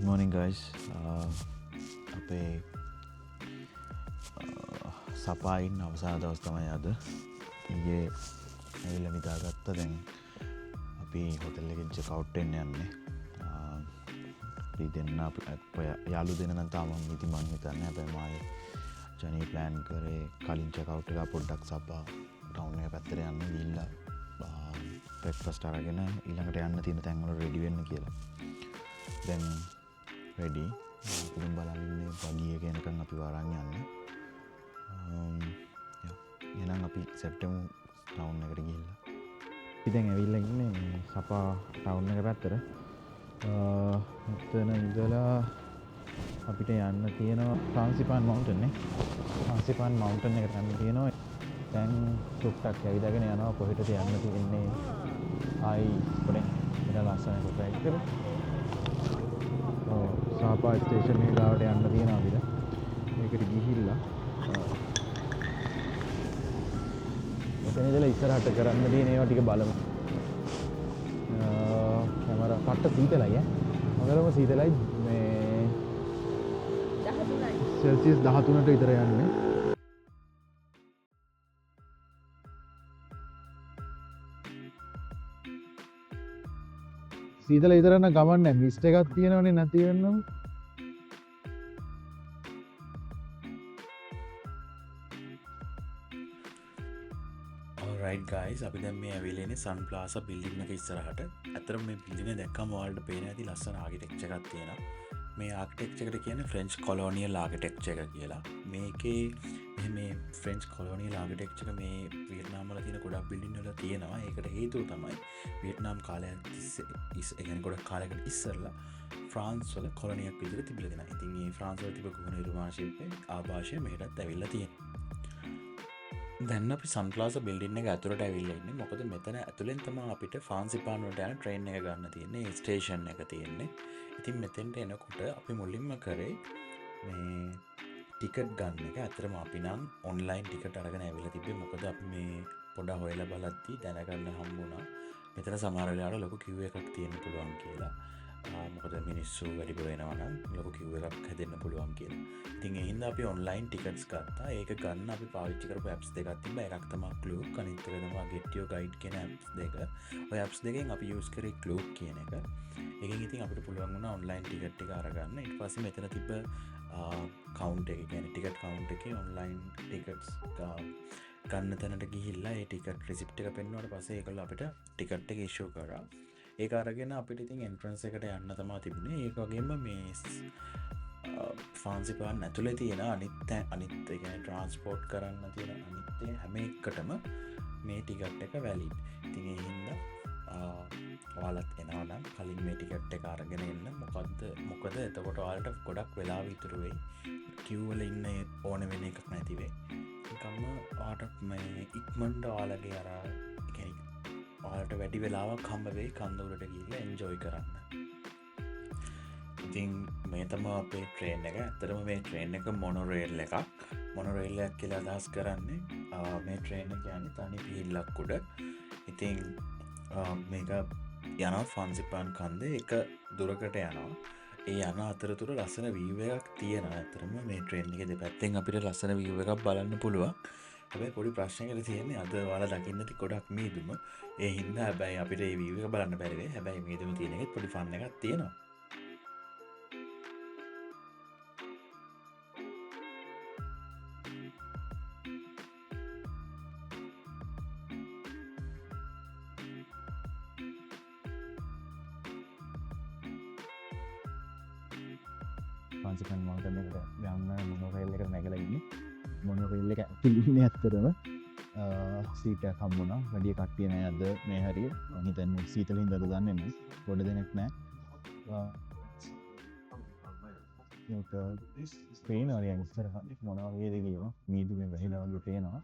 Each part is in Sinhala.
morning guys. අපේ සපායින් අවසාන දවස් තමයි අද. ඊයේ ඇවිල්ලා නිදාගත්ත. දැන් අපි හොටල් එකෙන් චෙක් අවුට් වෙන්න යන්නේ. අපි දෙන්න යාළු දෙන්න නම් තාම ඉති මං හිතන්නේ. හැබැයි මායි ජනී ප්ලෑන් කරේ කලින් චෙක් අවුට් එක පොඩ්ඩක් සපා ටවුන් එක පැත්තට යන්න ගිහිල්ලා බ්‍රෙක්ෆාස්ට් අරගෙන ඊළඟට යන්න තියෙන තැන් වල රෙඩි වෙන්න කියලා. දැන් රෙඩි පුදුම් බලන්නේ වගිය කෙනකන් අපි වරන් යන්න. එහෙනම් අපි සෙප්ටෙම්බර් ටවුන් එකට ගිහිල්ලා අපි දැන් ඇවිල්ලා ඉන්නේ සපා ටවුන් එක පැත්තට. මෙතන ඉඳලා අපිට යන්න තියෙනවා ෆ්‍රාන්සිපාන් මවුන්ටන් නේ. ෆ්‍රාන්සිපාන් මවුන්ටන් එකට යන්න තියෙනවා. දැන් ටුක්ටක් ඇවිදගෙන යනවා කොහෙටද යන්න තියෙන්නේ. ආයි පොඩේ ඉතල ලස්සන කොටයක් කරලා සාපා ස්ටේෂන් එක ගාවට යන්න තියෙනවා අපිට. මේකට ගිහිල්ලා මෙතන ඉඳලා ඉස්සරහට කරන්න තියෙන ඒවා ටික බලමු. කැමරා කට්ට සීතලයි ඈ. හොඳටම සීතලයි. මේ 13යි. සෙල්සියස් 13ට විතර යන්නේ. සීතල විතර නම් ගමන් නැහැ. මිස්ට් එකක් තියෙනවනේ නැති වෙන්නම. Alright guys, අපි දැන් මේ ඇවිල්ලා ඉන්නේ සන් ප්ලාසා බිල්ඩින් එක ඉස්සරහට. අතර මේ බිල්ඩින් එක දැක්කම ඔයාලට පේන ඇති ලස්සන ආකිටෙක්චර් එකක් තියෙනවා. මේ ආකිටෙක්චර් එකට කියන්නේ ෆ්‍රෙන්ච් කොලෝනියල් ආකිටෙක්චර් එක කියලා. මේකේ මේ ෆ්‍රෙන්ච් කොලෝනියල් ආකිටෙක්චර් එක මේ වියට්නාම් වල තියෙන ගොඩක් බිල්ඩින් වල තියෙනවා. ඒකට හේතුව තමයි වියට්නාම් කාලයක් තිස්සේ ඒ කියන්නේ ගොඩක් කාලයකට ඉස්සරලා ෆ්‍රාන්ස් වල කොලොනියක් විදිහට තිබිලා තියෙනවා. ඉතින් මේ ෆ්‍රාන්ස් වල තිබ්බ ගුණ නිර්මාණ ශිල්පයේ ආభాෂය මෙහෙටත් ඇවිල්ලා තියෙනවා. දැන් අපි සන් ප්ලාසා බිල්ඩින් එක ඇතුළට ඇවිල්ලා ඉන්නේ. මොකද මෙතන ඇතුලෙන් තමයි අපිට ෆ්‍රාන්සිපාන් වලට යන ට්‍රේන් එක ගන්න තියෙන්නේ. ඒ ස්ටේෂන් එක තියෙන්නේ. ඉතින් මෙතෙන්ට එනකොට අපි මුලින්ම කරේ මේ ටිකට් ගන්න එක. ඇත්තටම අපි නම් ඔන්ලයින් ටිකට් අරගෙන ඇවිල්ලා තිබ්බේ. මොකද අපි මේ පොඩ හොයලා බලද්දි දැනගන්න හම්බුණා මෙතන සමහර වෙලාවට ලොකු කිව් එකක් තියෙන්න පුළුවන් කියලා. මොකද මිනිස්සු වැඩිපුර වෙනවා නම් ලොකු කිව් එකක් හැදෙන්න පුළුවන් කියලා. ඉතින් ඒ හින්දා අපි ඔන්ලයින් ටිකට්ස් ගත්තා. ඒක ගන්න අපි පාවිච්චි කරපු ඇප්ස් දෙකක් තිබ්බා. එකක් තමයි Klook, අනිත් එක තමයි Get Your Guide කියන ඇප්ස් දෙක. ඔය ඇප්ස් දෙකෙන් අපි යූස් කරේ Klook කියන එක. ඒකෙන් ඉතින් අපිට පුළුවන් වුණා ඔන්ලයින් ටිකට් එක අරගන්න. ඊට පස්සේ මෙතන තිබ්බ කවුන්ට් එක කියන්නේ ටිකට් කවුන්ට් එකේ ඔන්ලයින් ටිකට්ස් ගන්න තැනට ගිහිල්ලා ඒ ටිකට් රිසිප්ට් එක පෙන්නුවාට පස්සේ ඒගොල්ලෝ අපිට ටිකට් එක ඉෂුව කරා. ඒක අරගෙන අපිට ඉතින් එන්ට්‍රන්ස් එකට යන්න තමයි තිබුණේ. ඒක වගේම මේ ෆ්‍රාන්සිපාන් ඇතුලේ තියෙන අනිත් ඒ කියන්නේ ට්‍රාන්ස්පෝර්ට් කරන්න තියෙන අනිත් හැම එකටම මේ ටිකට් එක වැලිඩ්. ඉතින් ඒ හින්දා ඔයාලත් එනවා නම් කලින් මේ ටිකට් එක අරගෙන එන්න. මොකද එතකොට ඔයාලට ගොඩක් වෙලාව ඉතුරු වෙයි. කිව් වල ඉන්න ඕන වෙන එකක් නැති වෙයි. නිකම්ම ඔයාලට මේ ඉක්මනට ඔයාලගේ අර ඔයාලට වැඩි වෙලාවක් හම්බ වෙයි කන්දවලට ගිහිල්ලා එන්ජොයි කරන්න. ඉතින් මේ තමයි අපේ ට්‍රේන් එක. ඇත්තටම මේ ට්‍රේන් එක මොනොරේල් එකක්. මොනොරේල් එකක් කියලා අදහස් කරන්නේ මේ ට්‍රේන් එක යන්නේ තනි පිහිල්ලක් උඩ. ඉතින් මේක යනවා ෆ්‍රාන්සිපාන් කන්දේ එක දුරකට යනවා. ඒ යන අතරතුර ලස්සන වීව් එකක් තියෙනවා. ඇත්තටම මේ ට්‍රේන් එකේ දෙපැත්තෙන් අපිට ලස්සන වීව් එකක් බලන්න පුළුවන්. හැබැයි පොඩි ප්‍රශ්නයකට තියෙන්නේ අද ඔයාලා දකින්න ති ගොඩක් මීදුම. ඒ හින්දා හැබැයි අපිට මේ වීව් එක බලන්න බැරි වෙයි. හැබැයි මීදුම තියෙන එකෙත් පොඩි ෆන් එකක් තියෙනවා. ෆ්‍රාන්සිපාන් මවුන්ටන් එකට යන්න මොනොරේල් එකට නැගලා ඉන්නේ. මොනොරේල් එක ඇතුළේ ඇත්තටම සීට් එකක් හම්බුණා. වැඩි කට්ටිය නෑ අද මේ හරිය. මම හිතන්නේ සීතල හින්දාද දන්නේ නැහැ. පොඩ දෙනෙක් නෑ. ඒක පේනවා නිකන් ඉස්සරහ මොනවා වගේද කියලා. මීදුමේ වැහිලා වගේ පේනවා.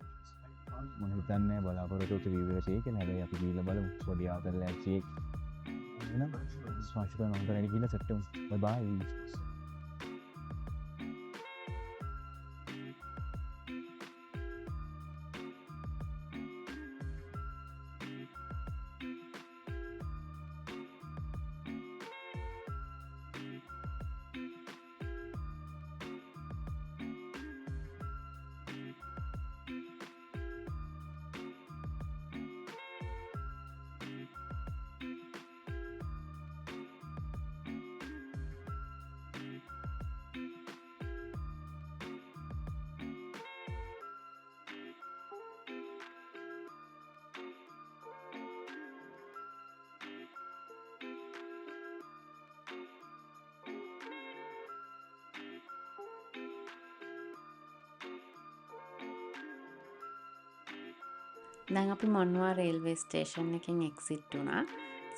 මම හිතන්නේ බලාපොරොත්තු වෙච්ච වීව් එක තියෙන්නේ කියලා. හැබැයි අපි ගිහලා බලමු. පොඩි ආතල්ලයක් තියෙයි. එහෙනම් ෆ්‍රාන්සිපාන් මවුන්ටන් එකට ගිහලා සෙප්ටෙම්බර් බයි. දැන් අපි මොන්වා රේල්වේ ස්ටේෂන් එකෙන් එක්සිට් වුණා.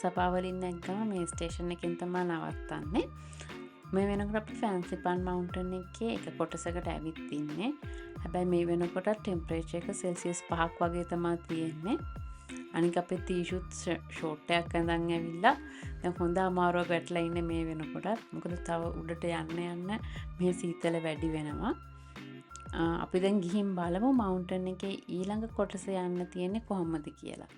සපාවලින් නැග්ගම මේ ස්ටේෂන් එකෙන් තමයි නවත්තන්නේ. මේ වෙනකොට අපි ෆැන්සි පන් මවුන්ටන් එකේ එක කොටසකට ඇවිත් ඉන්නේ. හැබැයි මේ වෙනකොට ටෙම්පරේචර් එක සෙල්සියස් 5ක් වගේ තමයි තියෙන්නේ. අනික අපේ ටී-ෂර්ට් ෂෝට් එකක් අඳන් ඇවිල්ලා දැන් හොඳ අමාරුවක් වැටලා ඉන්නේ මේ වෙනකොටත්. මොකද තව උඩට යන්න මේ සීතල වැඩි වෙනවා. අපි දැන් ගිහින් බලමු මවුන්ටන් එකේ ඊළඟ කොටස යන්න තියෙන්නේ කොහොමද කියලා.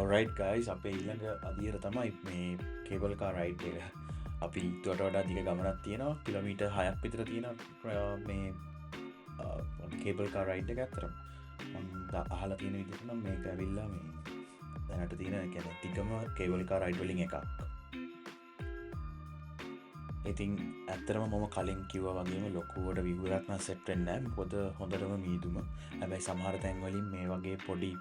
ඔල්රයිට් ගයිස් අපේ ඊළඟ අදියර තමයි මේ කේබල් කා රයිඩ් එක. අපි ඊට වඩා දිග ගමනක් තියෙනවා කිලෝමීටර් 6ක් විතර තියෙන මේ කේබල් කා රයිඩ් එක අතරම මම අහලා තියෙන විදිහට නම් මේක ඇවිල්ලා මේ දැනට තියෙන කියන්නේ තිකම කේබල් කා රයිඩ් වලින් එකක්. ඉතින් ඇත්තටම මම කලින් කිව්වා වගේම ලොකුවට විවරක් නම් සෙට් වෙන්නේ නැහැ. මොකද හොඳටම මීදුම. හැබැයි සමහර තැන් වලින් මේ වගේ පොඩි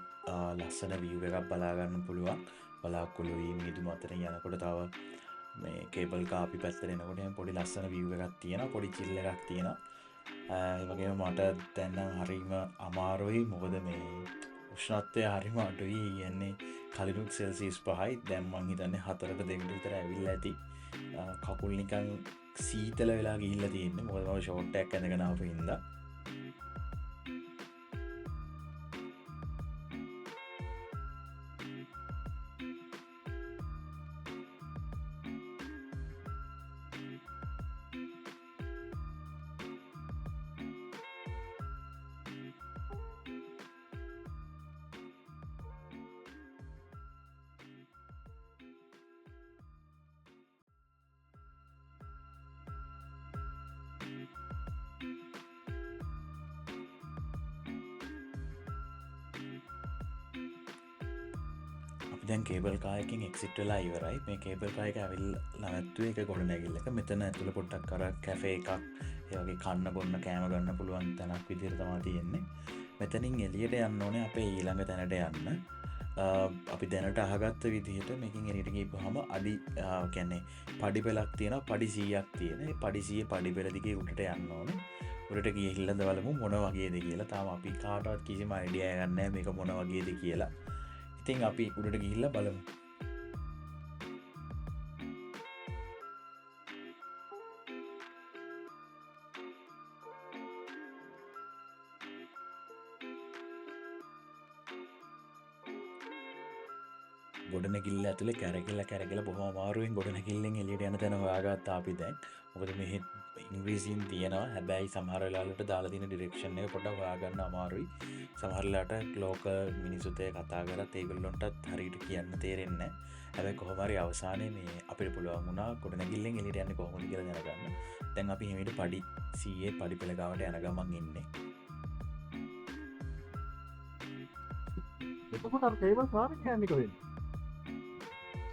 ලස්සන view එකක් බලා ගන්න පුළුවන්. බලාකුළුයි මීදුම අතරින් යනකොට තව මේ කේබල් කා අපි පැත්තට එනකොට එහෙනම් පොඩි ලස්සන view එකක් තියෙනවා. පොඩි chill එකක් තියෙනවා. ඒ වගේම මට දැන් නම් හරිම අමාරුයි. මොකද මේ උෂ්ණත්වය හරිම අඩුයි. කියන්නේ කලිනුත් සෙල්සියස් 5යි. දැන් මං හිතන්නේ 4ට 2ට විතර ඇවිල්ලා ඇති. කකුල් නිකන් සීතල වෙලා ගිහිල්ලා තියෙන්නේ. මොකද මම ෂෝට් එකක් ඇඳගෙන ආපු හින්දා. දැන් කේබල් කායකින් එක්සිට් වෙලා ඉවරයි. මේ කේබල් කාය එක ඇවිල්ලා නැවතුනේ එක ගොඩනැගිල්ලක. මෙතන ඇතුළ පොඩ්ඩක් අර කැෆේ එකක් ඒ වගේ කන්න බොන්න කෑම ගන්න පුළුවන් තැනක් විදිහට තමයි තියෙන්නේ. මෙතනින් එළියට යන්න ඕනේ අපේ ඊළඟ තැනට යන්න. අපි දැනට අහගත්ත විදිහට මේකෙන් එළියට ගිහපුවාම අඩි කියන්නේ පඩි පෙලක් තියෙනවා. පඩි 100ක් තියෙන. ඒ පඩි 100 පඩි පෙල දිගේ උඩට යන්න ඕනේ. උඩට ගිහිල්ලා බලමු මොන වගේද කියලා. තාම අපි කාටවත් කිසිම අයිඩියා එකක් නැහැ මේක මොන වගේද කියලා. ඉතින් අපි උඩට ගිහිල්ලා බලමු. ගොඩනැගිල්ල ඇතුලේ කැරකිලා බොහොම අමාරුවෙන් ගොඩනැගිල්ලෙන් එළියට යන තැන හොයාගත්තා අපි දැන්. මොකද මෙහි ඉංග්‍රීසියෙන් තියෙනවා. හැබැයි සමහර වෙලාවලට දාලා තියෙන ඩිරෙක්ෂන් එක පොඩ්ඩක් හොයාගන්න අමාරුයි. සමහර වෙලාවට ලෝකල් මිනිස්සුත් එක්ක කතා කරත් ඒගොල්ලන්ටත් හරියට කියන්න තේරෙන්නේ නැහැ. හැබැයි කොහොම හරි අවසානයේ මේ අපිට පුළුවන් වුණා ගොඩනැගිල්ලෙන් එළියට යන්නේ කොහොමද කියලා දැනගන්න. දැන් අපි හිමීට පඩි 100 පඩි පෙළ ගාවට යන ගමන් ඉන්නේ. එතකොට අර කේබල් කාර් එක යන්නේ කොහෙද?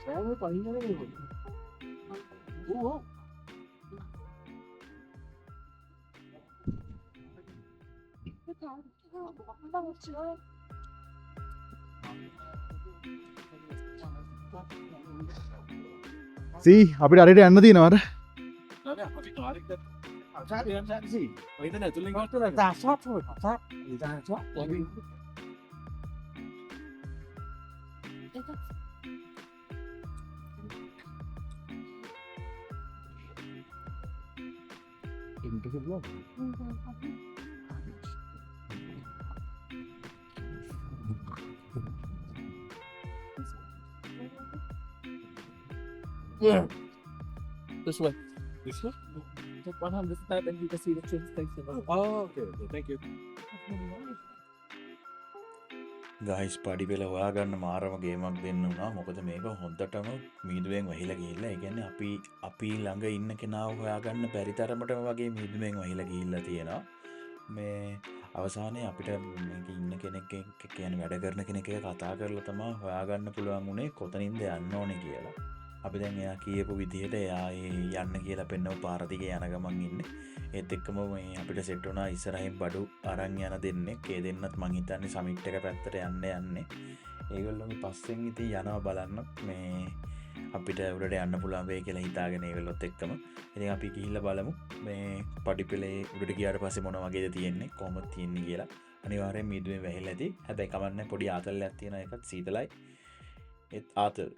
සෑම පහිනනේ නෙවෙයි. ඕ සී අපිට අරයට යන්න තියෙනවාට අපි කාර් එක අසාර යන්න සී. ඔය ඉතින් ඇතුලෙන් ගත්තොත් දාසත් ඔය කතා ඉතින් ඔය interview blog Yeah. This way. This way? Take 100 step and you can see the train station. Oh, okay. Thank you. Guys පඩි පෙළ හොයාගන්න මාරම ගේමක් දෙන්න වුණා. මොකද මේක හොඳටම මීදුවෙන් වහිලා ගිහිල්ලා. ඒ කියන්නේ අපි ළඟ ඉන්න කෙනාව හොයාගන්න බැරි තරමටම වගේ මීදුවෙන් වහිලා ගිහිල්ලා තියෙනවා. මේ අවසානයේ අපිට මේක ඉන්න කෙනෙක් එක්ක කියන්නේ වැඩ කරන කෙනෙක් එක්ක කතා කරලා තමයි හොයාගන්න පුළුවන් උනේ කොතනින්ද යන්න ඕනේ කියලා. අපි දැන් එයා කියපු විදිහට එයා යන්න කියලා පෙන්නව පාර දිගේ යන ගමන් ඉන්නේ. ඒත් එක්කම මේ අපිට සෙට් වුණා ඉස්සරහින් බඩු අරන් යන දෙන්නෙක්. ඒ දෙන්නත් මං හිතන්නේ සමිට් එක පැත්තට යන්නේ. ඒගොල්ලෝ පස්සෙන් ඉතින් යනවා බලන්න මේ අපිට උඩට යන්න පුළුවන් වෙයි කියලා හිතාගෙන ඒගොල්ලොත් එක්කම. ඉතින් අපි ගිහිල්ලා බලමු මේ පඩිපෙළේ උඩට ගියාට පස්සේ මොන වගේද තියෙන්නේ කොහොමද තියෙන්නේ කියලා. අනිවාර්යෙන් මීදුවේ වැහිලා ඇති. හැබැයි කමන්නේ පොඩි ආතල්ලයක් තියෙන එකත් සීතලයි. ඒත් ආතල්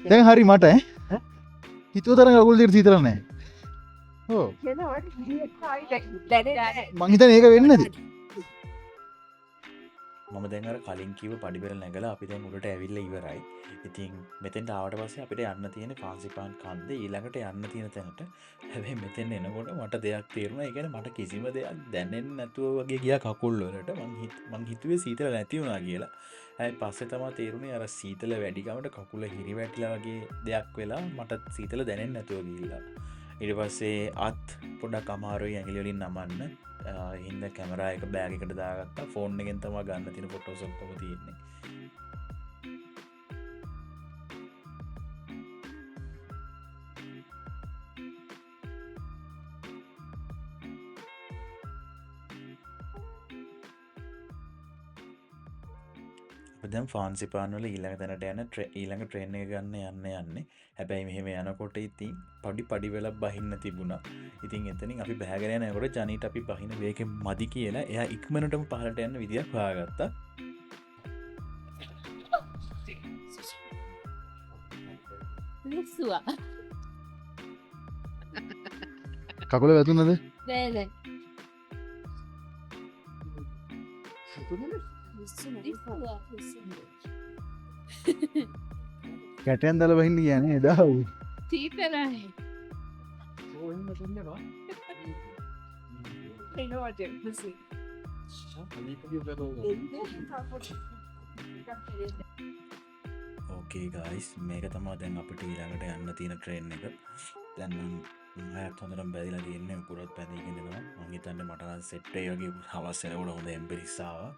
දැන් හරි මට හිතුව තරම් කකුල් දිහා සීතල නැහැ. ඔව්. මං හිතන්නේ ඒක වෙන්නේ නැති. මම දැන් අර කලින් කිව්ව පඩිපෙළ නැගලා අපි දැන් උඩට ඇවිල්ලා ඉවරයි. ඉතින් මෙතෙන්ට ආවට පස්සේ අපිට යන්න තියෙන ෆාන්සිපාන් කන්දේ ඊළඟට යන්න තියෙන තැනට. හැබැයි මෙතෙන් එනකොට මට දෙයක් තේරුණා. ඒ කියන්නේ මට කිසිම දෙයක් දැනෙන්නේ නැතුව වගේ ගියා කකුල් වලට. මං හිතුවේ සීතල නැති වුණා කියලා. හැබැයි පස්සේ තමයි තේරුණේ අර සීතල වැඩි ගමට කකුල හිරි වැටිලා වගේ දෙයක් වෙලා මට සීතල දැනෙන්නේ නැතුව ගිහිල්ලා. ඊට පස්සේ අත් පොඩක් අමාරුයි ඇඟිලි වලින් නමන්න. හින්දා කැමරා එක බෑග් එකට දාගත්තා. ෆෝන් එකෙන් තමයි ගන්න තියෙන ෆොටෝස් ඔක්කොම තියෙන්නේ. දැන් ෆාන්සිපාන් වල ඊළඟ තැනට යන ඊළඟ ට්‍රේන් එක ගන්න යන්නේ. හැබැයි මෙහෙම යනකොට ඉතින් පඩි වෙලා බහින්න තිබුණා. ඉතින් එතනින් අපි බහගෙන යනකොට ජනීට අපි බහින වේගෙ මදි කියලා එයා ඉක්මනටම පහළට යන්න විදියක් හොයාගත්තා. ලිස්සුවා. කකුල වැදුනද? නෑ. කැටයන් දාලා බහින්න කියන්නේ එදා උයි. සීතලයි. ඕකේ ගයිස් මේක තමයි දැන් අපිට ඊළඟට යන්න තියෙන ට්‍රේන් එක. දැන් මම හයත් හොඳටම බැරිලා තියෙන්නේ පුරත් පැදීගෙන යනවා. මම හිතන්නේ මට නම් සෙට් එක වගේ හවස් වෙනකොට හොඳ එම්බරිස් ආවා.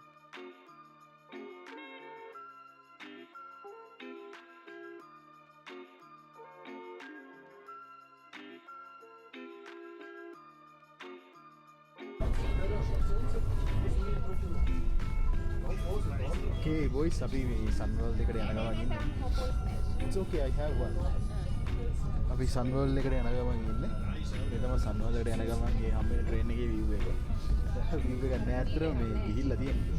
Okay boys අපි මේ සන්වර්ල්ඩ් එකට යන ගමන් ඉන්නේ. It's okay I have one. අපි සන්වර්ල්ඩ් එකට යන ගමන් ඉන්නේ. මේ තමයි සන්වර්ල්ඩ් එකට යන ගමන් මේ හම්බෙන ට්‍රේන් එකේ view එක. view එක නෑ අතර මේ ගිහිල්ලා තියෙන්නේ.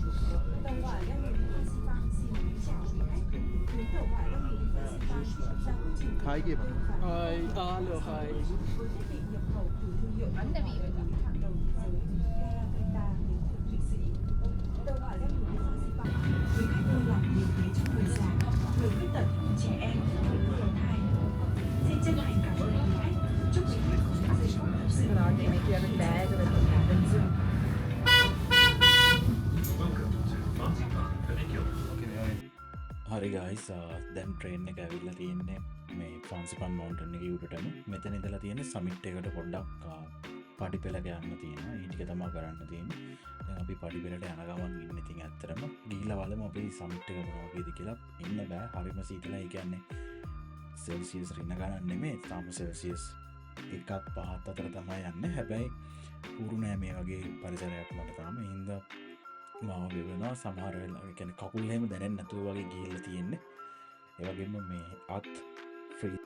Hi කියපන්. Hi, hello, hi. හරි ගයිස් දැන් ට්‍රේන් එක ඇවිල්ලා තියෙන්නේ මේ ෆාන්සිපාන් මවුන්ටන් එකේ උඩටම. මෙතන ඉඳලා තියෙන්නේ සමිට් එකට පොඩ්ඩක් පඩිපෙළක යන්න තියෙනවා. ඒ ටික තමයි කරන්න තියෙන්නේ. දැන් අපි පඩිපෙළට යන ගමන් ඉන්නේ. ඉතින් ඇත්තටම ගිහිල්ලා බලමු අපි සමිට් එක මොනවා වගේද කියලා. ඉන්න බෑ. හරිම සීතලයි. ඒ කියන්නේ සෙල්සියස් රින ගණන් නෙමෙයි. තාම සෙල්සියස් 1.5 අතර තමයි යන්නේ. හැබැයි උරු නෑ මේ වගේ පරිසරයක් මට තාම. ඒ හින්දා මාව වෙනවා සමහර වෙලාවට. ඒ කියන්නේ කකුල් එහෙම දැනෙන්නේ නැතුව වගේ ගිහිල්ලා තියෙන්නේ. ඒ වගේම මේ අත් ෆ්‍රී.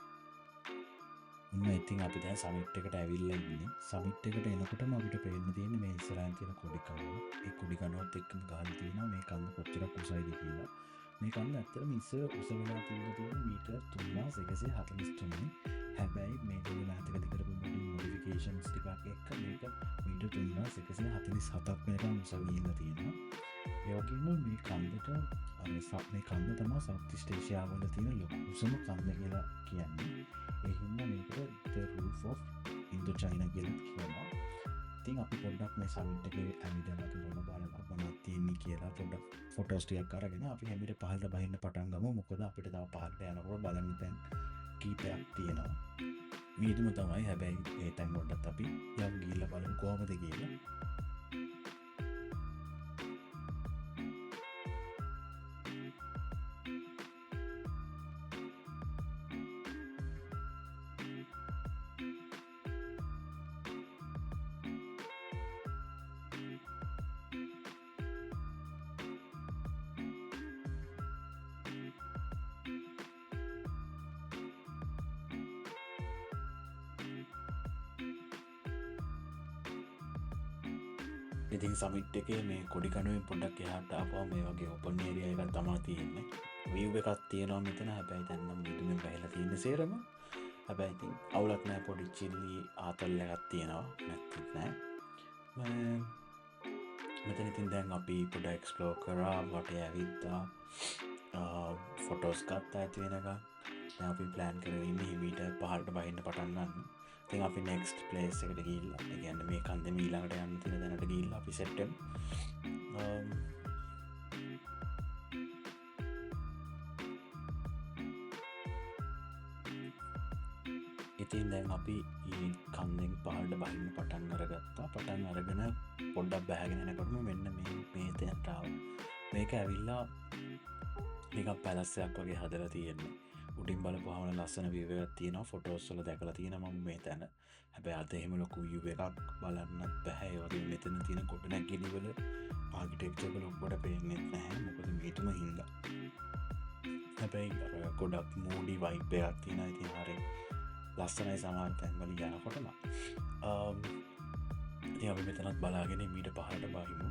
ඉතින් අපි දැන් සමිට් එකට ඇවිල්ලා ඉන්නේ. සමිට් එකට එනකොටම අපිට පේන්න තියෙන්නේ මේ ඉස්සරහින් තියෙන කොඩි කනුව. ඒ කොඩි කනුවත් එක්කම ගහලා තියෙනවා මේ කන්ද කොච්චර කුසයිද කියලා. මේ කන්න ඇත්තර මිස්ස උස වෙලා තිීන මීට 3143 හැබැයි මේක මහතක දිකරපු මොඩිෆිකේෂන්ස් ටිකක් එක්ක මේක මීට 3147ක් වෙනකම් උස ගිහිල්ලා තියෙනවා. ඒ වගේම මේ කන්දට මේ කන්ද තමා සෞත් ස්ටේෂයාවල තියෙන ලොකුසම කන්ද කියලා කියන්නේ. ඒ හින්දා මේකට the roof of Indochina කියලා කියනවා. ඉතින් අපි පොඩ්ඩක් මේ සමිට් එකේ ඇවිදලා කරන බලලා මොනවද තියෙන්නේ කියලා පොඩ්ඩක් ෆොටෝස් ටිකක් අරගෙන අපි හැමිට පහළට බහින්න පටන් ගමු. මොකද අපිට තව පහළට යනකොට බලන්න තැන් කීපයක් තියෙනවා. මේකම තමයි. හැබැයි ඒ තැන් වලටත් අපි යම් ගිහිල්ලා බලමු කොහොමද කියලා. ඉතින් සමිට් එකේ මේ කොඩි කණුවෙන් පොඩ්ඩක් එහාට ආපුවා මේ වගේ ඕපන් ඒරියා එකක් තමයි තියෙන්නේ. view එකක් තියෙනවා මෙතන. හැබැයි දැන් නම් මිදුමෙන් බැහැලා තියෙන සේරම. හැබැයි ඉතින් අවුලක් නැහැ. පොඩි චිල්ලි ආතල් එකක් තියෙනවා. නැත්නම් නෑ. මෙතන ඉතින් දැන් අපි පොඩ්ඩක් එක්ස්ප්ලෝර් කරා වටේ ඇවිත්තා. ෆොටෝස් ගත්තා ඇති වෙනකන්. දැන් අපි ප්ලෑන් කරගෙන ඉන්නේ හිමීට පහළට බහින්න පටන් ගන්න. ඉතින් අපි next place එකට ගිහිල්ලා ඒ කියන්නේ මේ කන්දේ ඊළඟට යන්න තියෙන දැනට ගිහිල්ලා අපි set වෙමු. ඉතින් දැන් අපි මේ කන්දෙන් පහළට බහින්න පටන් අරගත්තා. පටන් අරගෙන පොඩ්ඩක් බහගෙන යනකොටම මෙන්න මේ තැනට ආවා. මේක ඇවිල්ලා නිකන් පැලස් එකක් වගේ හදලා තියෙන්නේ. උඩින් බලපුවහම ලස්සන view එකක් තියෙනවා. ෆොටෝස් වල දැකලා තියෙනවා මම මේ තැන. හැබැයි අද එහෙම ලොකු view එකක් බලන්නත් බෑ. ඒ වගේ මෙතන තියෙන ගොඩනැගිලි වල ආකිටෙක්චර් වල ඔක්කොට පේන්නේ නැහැ. මොකද මේතුම හින්දා. හැබැයි අර ගොඩක් moody vibe එකක් තියෙනවා. ඉතින් හරිය ලස්සනයි සමහර තැන්වල යනකොටම. ඉතින් අපි මෙතනත් බලාගෙන මීට පහළට බහිමු.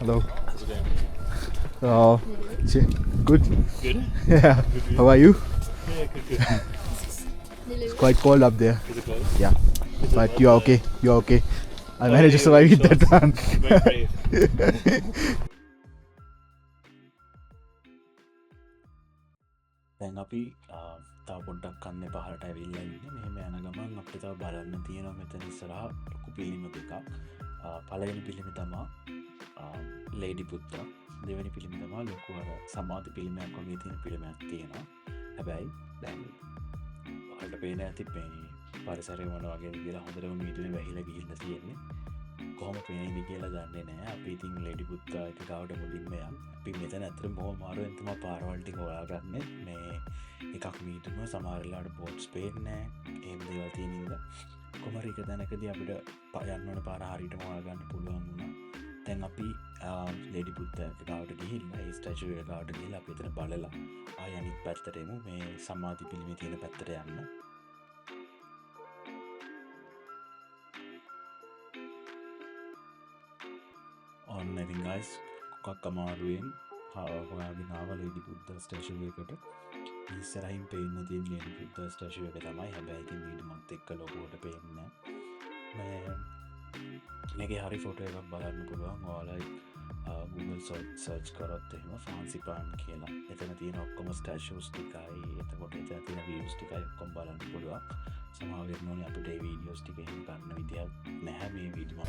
Hello. Oh, good. Good? Yeah. Good. How are you? Yeah, good. It's quite cold up there. Is it close? Yeah. But you are okay. You are okay. I managed to survive with that one. Very brave. දැන් අපි තව පොඩ්ඩක් කන්නේ පහළට ඇවිල්ලා ඉන්නේ. මෙහෙම යන ගමන් අපිට තව බලන්න තියෙනවා මෙතන ඉස්සරහා ලොකු පිළිම දෙකක්. පළවෙනි පිළිම තමයි ලේඩි බුද්ධා. දෙවෙනි පිළිම තමයි ලොකු අර සමාධි පිළිමයක් වගේ තියෙන පිළිමයක් තියෙනවා. හැබැයි දැන් ඔයාලට පේන ඇති මේ පරිසරය මොන වගේද කියලා හොඳටම මීටරේ වැහිලා ගිහිල්ලා තියෙන්නේ. කොහොම පේනේද කියලා දන්නේ නැහැ. අපි ඉතින් ලේඩි බුද්ධා එක ගාවට මුලින්ම යන්. අපි මෙතන ඇත්තටම බොහොම අමාරුවෙන් තමයි පාරවල් ටික හොයාගන්නේ. මේ එකක් මීටරම සමහර වෙලාවට බෝට්ස් පේන්නේ නැහැ. එහෙම දේවල් තියෙන ඉඳලා කොහමද එක දැනකදී අපිට යන්න ඕන පාර හරියටම හොයාගන්න පුළුවන් වුණා. දැන් අපි ලේඩි බුද්ධා එක ගාවට ගිහිල්ලා ඒ ස්ටැචුව එක ගාවට ගිහිල්ලා අපි එතන බලලා ආය අනිත් පැත්තට එමු. මේ සමාධි පිළිමේ තියෙන පැත්තට යන්න. ඔන්න ඉතින් guys කොක්ක අමාරුවෙන් හොයාගෙන ආවා ලේඩි බුද්ධා ස්ටැචුව එකට. ඉස්සරහින් පේන්න තියෙන ලේඩි බුද්ධා ස්ටැචුව එක තමයි. හැබැයි ඉතින් මීඩියමත් එක්ක ලොකුවට පේන්නේ නැහැ. මේකේ හරි ෆොටෝ එකක් බලන්න පුළුවන්. ඔයාලා Google Google සර්ච් කරොත් එහෙම ෆ්‍රාන්සිපාන් කියලා එතන තියෙන ඔක්කොම ස්ටැචුස් ටිකයි එතකොට එතන තියෙන views ටිකයි ඔක්කොම බලන්න පුළුවන්. සමහර වෙන්න ඕනේ අපිට මේ වීඩියෝස් ටික එහෙම ගන්න විදියක් නැහැ මේ වීඩියෝ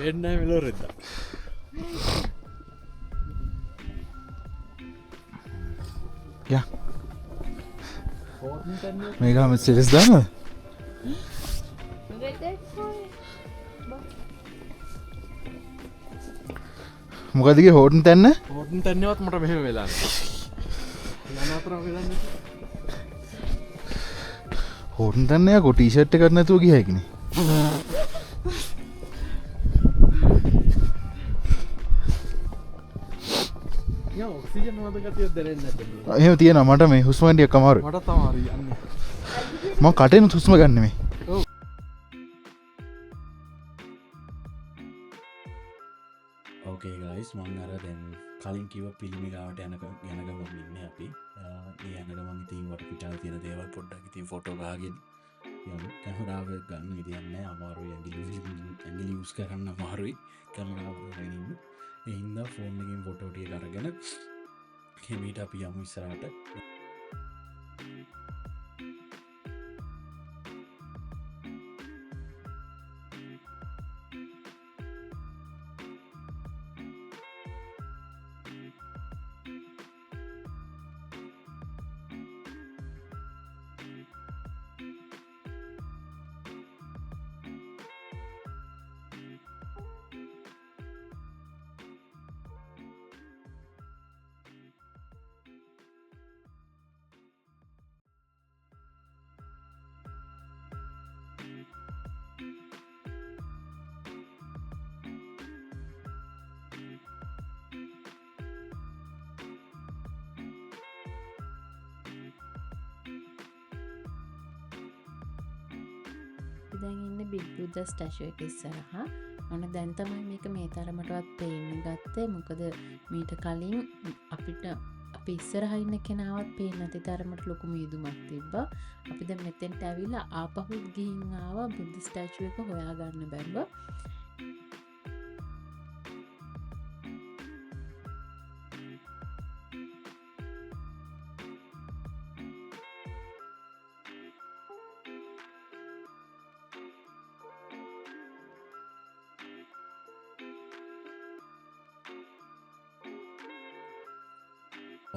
එන්න මෙලොරෙද්ද යා මේක හැම සිරිස් දානවද? මොකද කිය හෝටන් තැන්න? හෝටන් තැන්නවත් මට මෙහෙම වෙලා නෑ වෙලා හෝටන් තැන්න යා කො ටී-ෂර්ට් එකක් නැතුව ගියා හැකිනේ. යා ඔක්සිජන් වද ගතියක් දැනෙන්නේ නැද්ද? එහෙම තියෙනවා මට මේ හුස්ම ගන්න ටිකක් අමාරුයි. මට තමයි යන්නේ. මම කටේන හුස්ම ගන්න මේ. ඕකේ ගයිස් මං අර දැන් කලින් කිව්ව පිළිමි ගාවට යන ගමන් ඉන්නේ අපි. ඒ යන ගමන් ඉතින් වටපිටාව තියෙන දේවල් පොඩ්ඩක් ඉතින් ෆොටෝ ගහගෙන යමු. කැමරාව ගන්න විදියක් නැහැ අමාරුයි ඇඟිලි යූස් කරන්න අමාරුයි කැමරාව ගන්න ඉන්න. ඒ හින්දා ෆෝන් එකෙන් ෆොටෝ ටික අරගෙන කෙමීට අපි යමු ඉස්සරහට. දැන් ඉන්න බිග් බුද්දා ස්ටැචුව එක ඉස්සරහා. ඔන්න දැන් තමයි මේක මේ තරමටවත් පේන්න ගත්තේ. මොකද මීට කලින් අපිට අපි ඉස්සරහා ඉන්න කෙනාවත් පේන්නේ නැති තරමට ලොකු මීදුමක් තිබ්බා. අපි දැන් මෙතෙන්ට ඇවිල්ලා ආපහුත් ගිහින් ආවා බුද්ධ ස්ටැචුව එක හොයාගන්න බැරුව.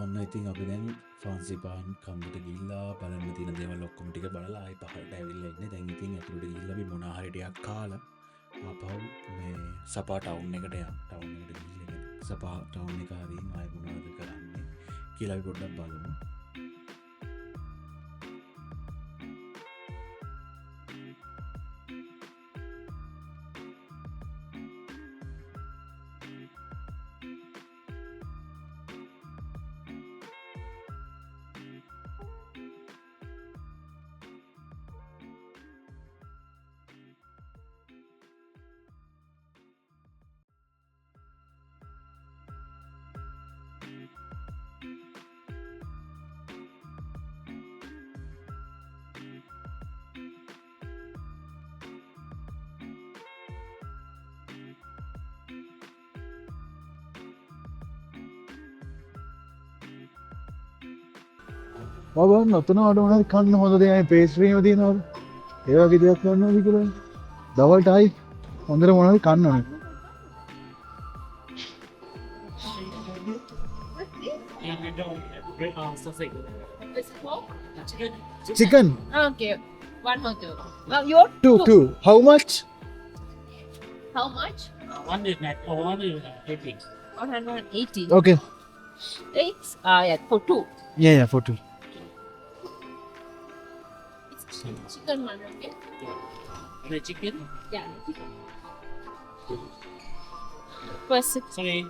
ඔන්න ඉතින් අපි දැන් ෆ්‍රාන්සිපාන් කන්දට ගිහිල්ලා බලන්න තියෙන දේවල් ඔක්කොම ටික බලලා ආයි පහළට ඇවිල්ලා ඉන්නේ. දැන් ඉතින් ඇතුළට ගිහිල්ලා අපි මොනවා හරි ටිකක් කාලා ආපහු මේ සපා ටවුන් එකට යමු. ටවුන් එකට ගිහිල්ලා සපා ටවුන් එක හරින් ආයි මොනවද කරන්නේ කියලා අපි පොඩ්ඩක් බලමු. බබා නතන වඩ මොනවද කන්න හොඳ දේ පේස්ට්‍රි එකම තියෙනවද? ඒ වගේ දෙයක් ගන්නවද කියලා. දවල්ට ආයි හොඳට මොනවද කන්න ඕනේ? Chicken. Okay, one or two. Well, you're Two. How much? How much? 180. 180. Okay. It's yeah, for two. Yeah, for two. It's chicken one, okay? The chicken? Yeah. First, Sorry.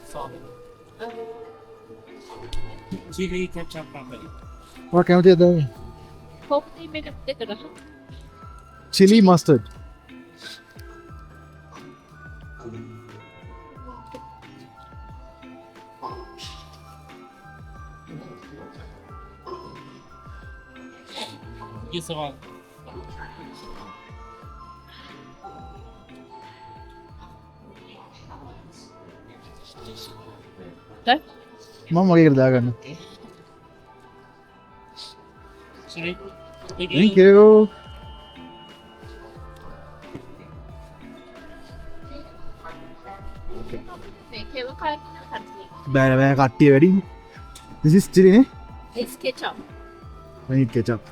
Sorry. Chili ketchup properly. What can you do? hopefully make a sticker. Chili mustard. you so much. මම මගේ එකට දාගන්න. Sorry. Thank you. මේකේව කාටද හරි. බෑ කට්ටිය වැඩි. This is chili නේ? It's ketchup. I need ketchup.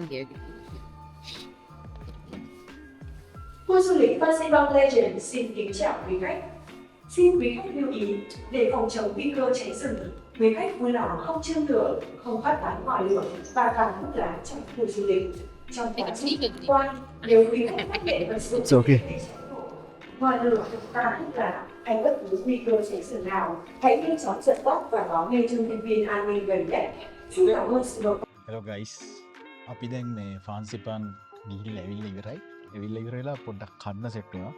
Okay. khu du lịch Festival Legend xin kính chào quý khách. Xin quý khách lưu ý, để phòng chống nguy cơ cháy rừng, quý khách vui lòng không châm lửa, không phát tán ngọn lửa và tàn thuốc lá trong khu du lịch. Trong quá trình tham quan, nếu quý khách phát hiện vật dụng It's okay. ngọn lửa, tàn thuốc lá hay bất cứ nguy cơ cháy rừng nào, hãy nhanh chóng giật tắt và báo ngay cho nhân viên an ninh gần nhất. Xin cảm ơn sự đồng Hello guys. අපි දැන් මේ ෆාන්සිපන් ගිහිල්ලා ඇවිල්ලා ඉවරයි. ඇවිල්ලා ඉවරලා පොඩ්ඩක් කන්න සෙට් වුණා.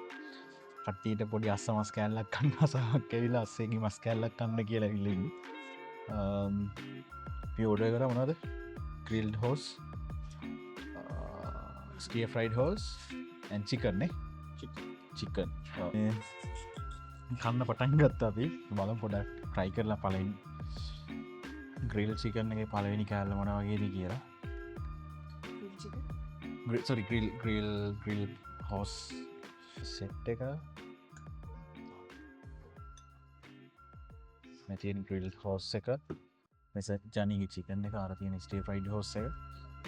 කට්ටියට පොඩි අස්සමස් කෑල්ලක් කන්න ආසාවක් ඇවිල්ලා අස්සේගේ මස් කෑල්ලක් කන්න කියලා ඇවිල්ලා ඉන්නේ. අපි ඕඩර් කරා මොනවද? grilled horse, stir fried horse and chicken නේ. chicken. කන්න පටන් ගත්තා අපි. බලමු පොඩ්ඩක් try කරලා පළවෙනි grilled chicken එකේ පළවෙනි කෑල්ල මොන වගේද කියලා. sorry grill horse set එක මේ තියෙන grilled horse එක මෙස ජනීගේ chicken එක අර තියෙන stir fried horse එක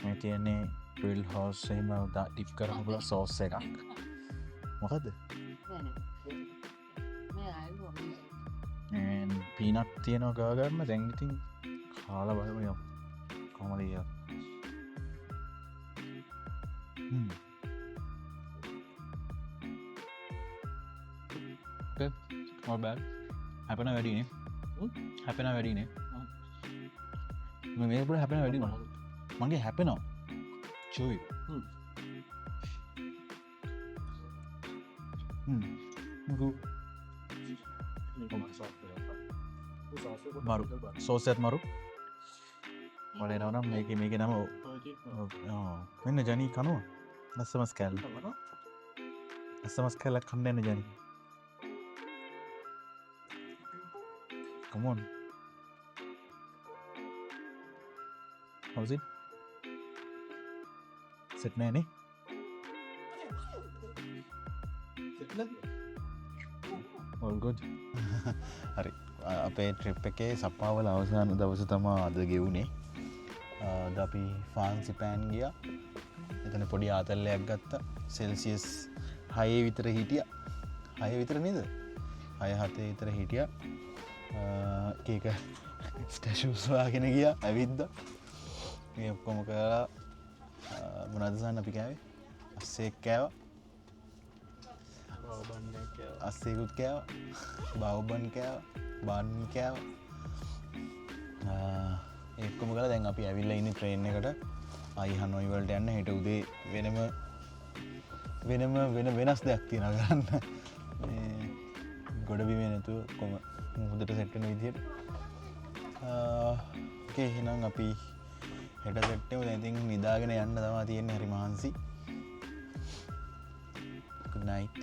මේ තියෙන්නේ grilled horse එහෙම ඩිප් කරලා පුළුවන් sauce එකක් මොකද්ද and peanut තියෙනවා ගා ගන්න දැන් ඉතින් කාලා බලමු යමු කොහමද කියලා Okay, not bad. Happen වැඩි නේ. happen වැඩි නේ. මේක පුරා happen වැඩි නෝ. මගේ happen නෝ. chewy. maru. sauce එකත් maru. වල එනවා නම් මේකේ නම මෙන්න ජනී කනවා. අස්සමස් කෑල්ල. අස්සමස් කෑල්ල කන්න යන ජනී. Come on. How's it? Set නෑනේ. All good. හරි. අපේ ට්‍රිප් එකේ සප්පාවල අවසාන දවස තමා අද ගෙවුනේ. අද අපි ෆාන්සිපෑන් ගියා. එතන පොඩි ආතල්ලයක් ගත්තා. සෙල්සියස් 6 විතර හිටියා. 6 විතර නේද? 6-7 විතර හිටියා. ඒක ස්ටැෂුස් වාගෙන ගියා. ඇවිද්දා. මේ ඔක්කොම කරලා මොනවද සන්න අපි කෑවේ? අස්සෙක් කෑවා. අස්සෙකුත් කෑවා. බවබන් කෑවා. බාන්මි කෑවා. ඒක්කොම කරලා දැන් අපි ඇවිල්ලා ඉන්නේ ට්‍රේන් එකට. ආයි හනෝයි වලට යන්න. හෙට උදේ වෙනස් දෙයක් තියෙනවා කරන්න. මේ ගොඩබිමේ නැතුව කොම හොඳට සෙට් වෙන විදියට. ඕකේ එහෙනම් අපි හෙට සෙට් වෙමු. දැන් ඉතින් නිදාගෙන යන්න තමයි තියෙන්නේ. හරි මහන්සි. good night.